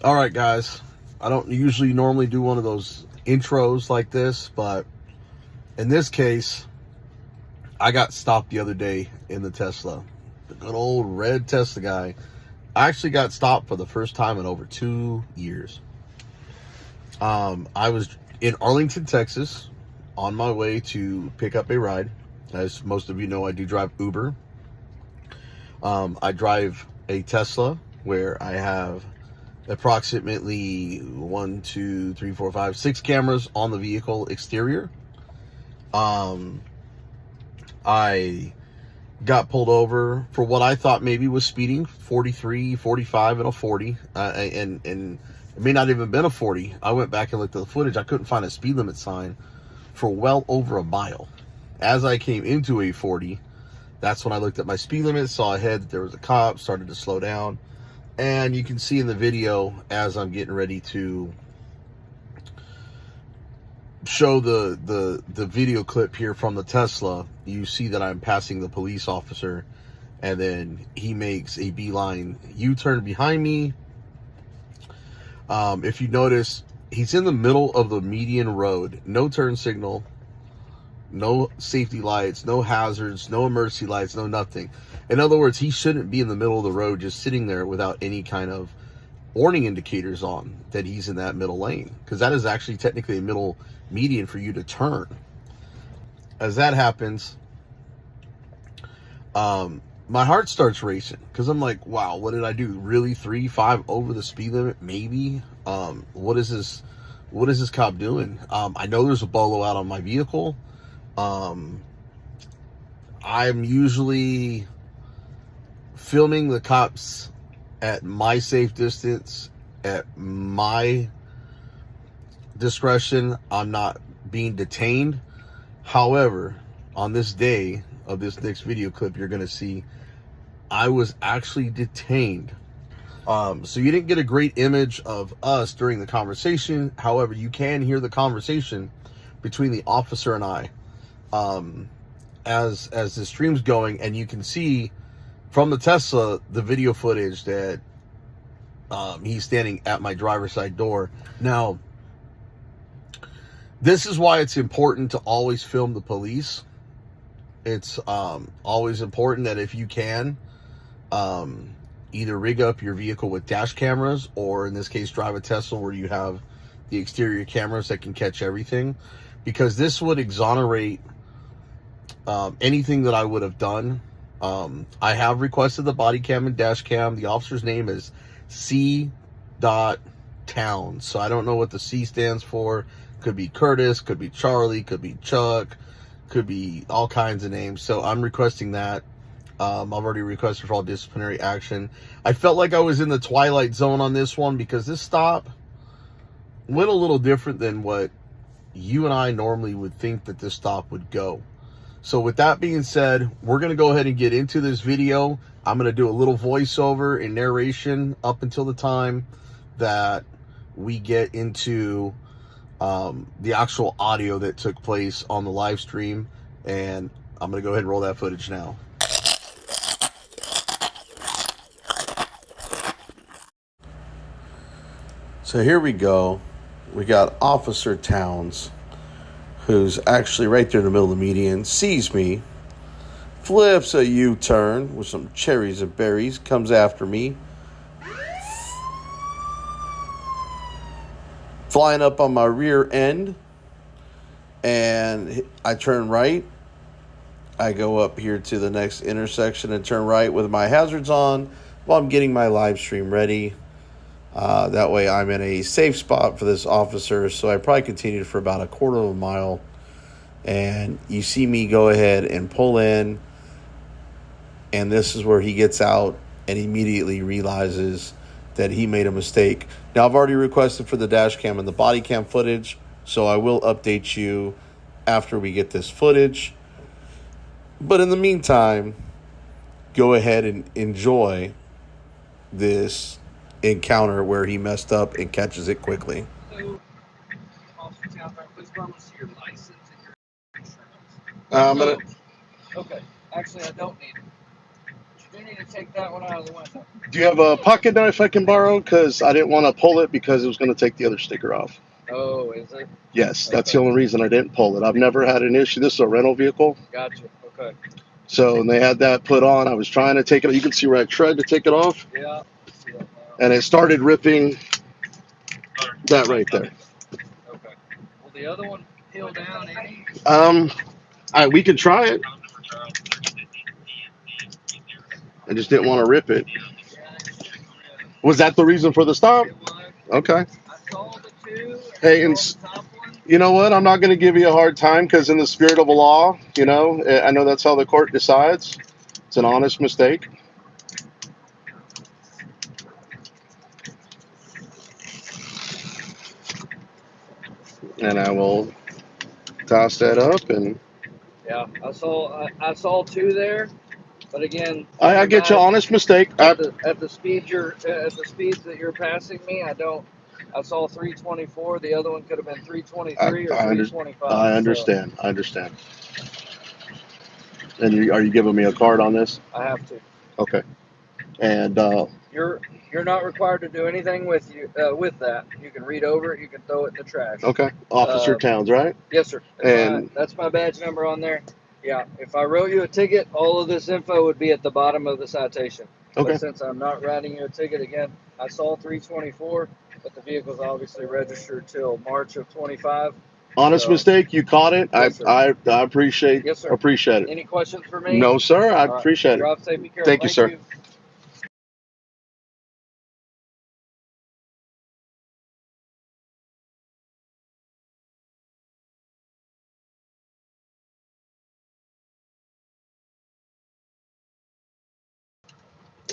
All right, guys. I don't usually normally do one of those intros like this, but in this case, I got stopped the other day in the Tesla. The good old red Tesla guy. I actually got stopped for the first time in over 2 years. I was in Arlington, Texas, on my way to pick up a ride. As most of you know, I do drive Uber. I drive a Tesla where I have approximately 6 cameras on the vehicle exterior. I got pulled over for what I thought maybe was speeding, 43, 45, and a 40. And it may not even been a 40. I went back and looked at the footage. I couldn't find a speed limit sign for well over a mile. As I came into a 40, that's when I looked at my speed limit, saw ahead that there was a cop, started to slow down. And you can see in the video, as I'm getting ready to show the video clip here from the Tesla, you see that I'm passing the police officer, and then he makes a beeline U-turn behind me. If you notice, he's in the middle of the median road, no turn signal, no safety lights, no hazards, no emergency lights, no nothing. In other words, he shouldn't be in the middle of the road just sitting there without any kind of warning indicators on that he's in that middle lane, because that is actually technically a middle median for you to turn. As that happens, my heart starts racing because I'm like, wow, what did I do? Really? 3, 5 over the speed limit? Maybe. What is this cop doing? I know there's a bolo out on my vehicle. I'm usually filming the cops at my safe distance, at my discretion. I'm not being detained. However, on this day of this next video clip, you're going to see I was actually detained. So you didn't get a great image of us during the conversation. However, you can hear the conversation between the officer and I. As the stream's going, and you can see from the Tesla the video footage that he's standing at my driver's side door. Now, this is why it's important to always film the police. It's always important that if you can, either rig up your vehicle with dash cameras, or in this case drive a Tesla where you have the exterior cameras that can catch everything, because this would exonerate anything that I would have done. I have requested the body cam and dash cam. The officer's name is C. Town. So I don't know what the C stands for. Could be Curtis, could be Charlie, could be Chuck, could be all kinds of names. So I'm requesting that. I've already requested for all disciplinary action. I felt like I was in the twilight zone on this one because this stop went a little different than what you and I normally would think that this stop would go. So with that being said, we're going to go ahead and get into this video. I'm going to do a little voiceover and narration up until the time that we get into the actual audio that took place on the live stream. And I'm going to go ahead and roll that footage now. So here we go. We got Officer Towns, who's actually right there in the middle of the median, sees me, flips a U-turn with some cherries and berries, comes after me, flying up on my rear end, and I turn right. I go up here to the next intersection and turn right with my hazards on while I'm getting my live stream ready. That way I'm in a safe spot for this officer. So I probably continued for about a quarter of a mile. And you see me go ahead and pull in. And this is where he gets out and immediately realizes that he made a mistake. Now, I've already requested for the dash cam and the body cam footage. So I will update you after we get this footage. But in the meantime, go ahead and enjoy this encounter where he messed up and catches it quickly. So, Officer Town, please run us your license and your insurance. I'm gonna. Okay. Actually, I don't need it. But you do need me to take that one out of the window. Do you have a pocket knife I can borrow? Because I didn't want to pull it because it was going to take the other sticker off. Oh, is it? Yes, that's Okay. the only reason I didn't pull it. I've never had an issue. This is a rental vehicle. Gotcha. Okay. So when they had that put on, I was trying to take it. You can see where I tried to take it off. Yeah. See that now. And it started ripping that right there. Okay. Will the other one peel down any? We could try it. I just didn't want to rip it. Was that the reason for the stop? It was. Okay. I saw the two. Hey, I and saw the top one. you know what? I'm not going to give you a hard time because in the spirit of the law, you know, I know that's how the court decides. It's an honest mistake. And I will toss that up and Yeah, I saw two there, but again, I get you, honest mistake. at the speeds that you're passing me, I saw 324. The other one could have been 323 or 325. I understand. I understand. And are you giving me a card on this? I have to. Okay. And You're not required to do anything with that. You can read over it. You can throw it in the trash. okay, Officer Towns, right? Yes, sir. That's my badge number on there. Yeah. If I wrote you a ticket, all of this info would be at the bottom of the citation. Okay. But since I'm not writing you a ticket again, I saw 324, but the vehicle's obviously registered till March of 25. Honest mistake. You caught it. Yes, I appreciate. Yes, sir. Appreciate it. Any questions for me? No, sir. I All right. appreciate it. Drive safe. Be careful. Thank you, sir.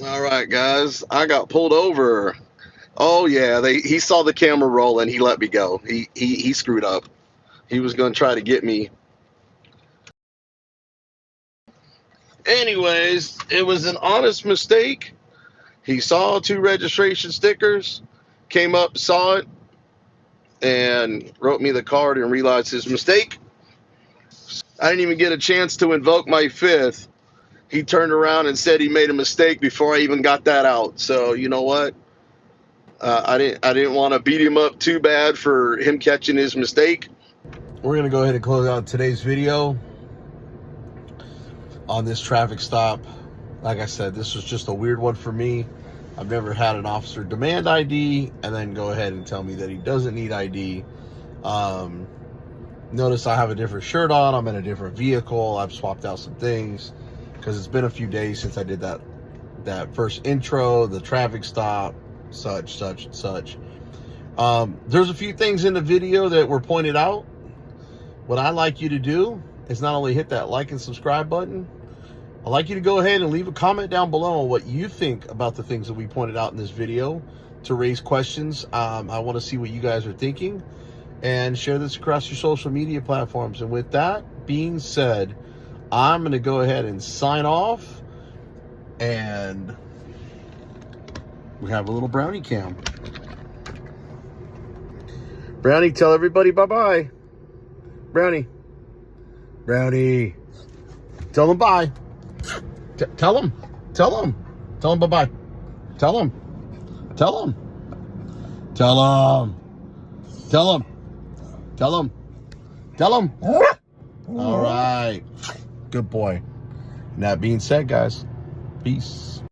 All right, guys. I got pulled over. Oh yeah, he saw the camera roll and he let me go. He screwed up. He was going to try to get me. Anyways, it was an honest mistake. He saw two registration stickers, came up, saw it, and wrote me the card and realized his mistake. I didn't even get a chance to invoke my fifth. He turned around and said he made a mistake before I even got that out. So you know what? I didn't want to beat him up too bad for him catching his mistake. We're going to go ahead and close out today's video on this traffic stop. Like I said, this was just a weird one for me. I've never had an officer demand ID and then go ahead and tell me that he doesn't need ID. Notice I have a different shirt on. I'm in a different vehicle. I've swapped out some things because it's been a few days since I did that first intro, the traffic stop, such. There's a few things in the video that were pointed out. What I'd like you to do is not only hit that like and subscribe button, I'd like you to go ahead and leave a comment down below on what you think about the things that we pointed out in this video to raise questions. I want to see what you guys are thinking and share this across your social media platforms. And with that being said, I'm going to go ahead and sign off, and we have a little brownie cam. Brownie, tell everybody bye-bye. Brownie. Tell them bye. Tell them bye-bye. Tell them. All right. Good boy. And that being said, guys, peace.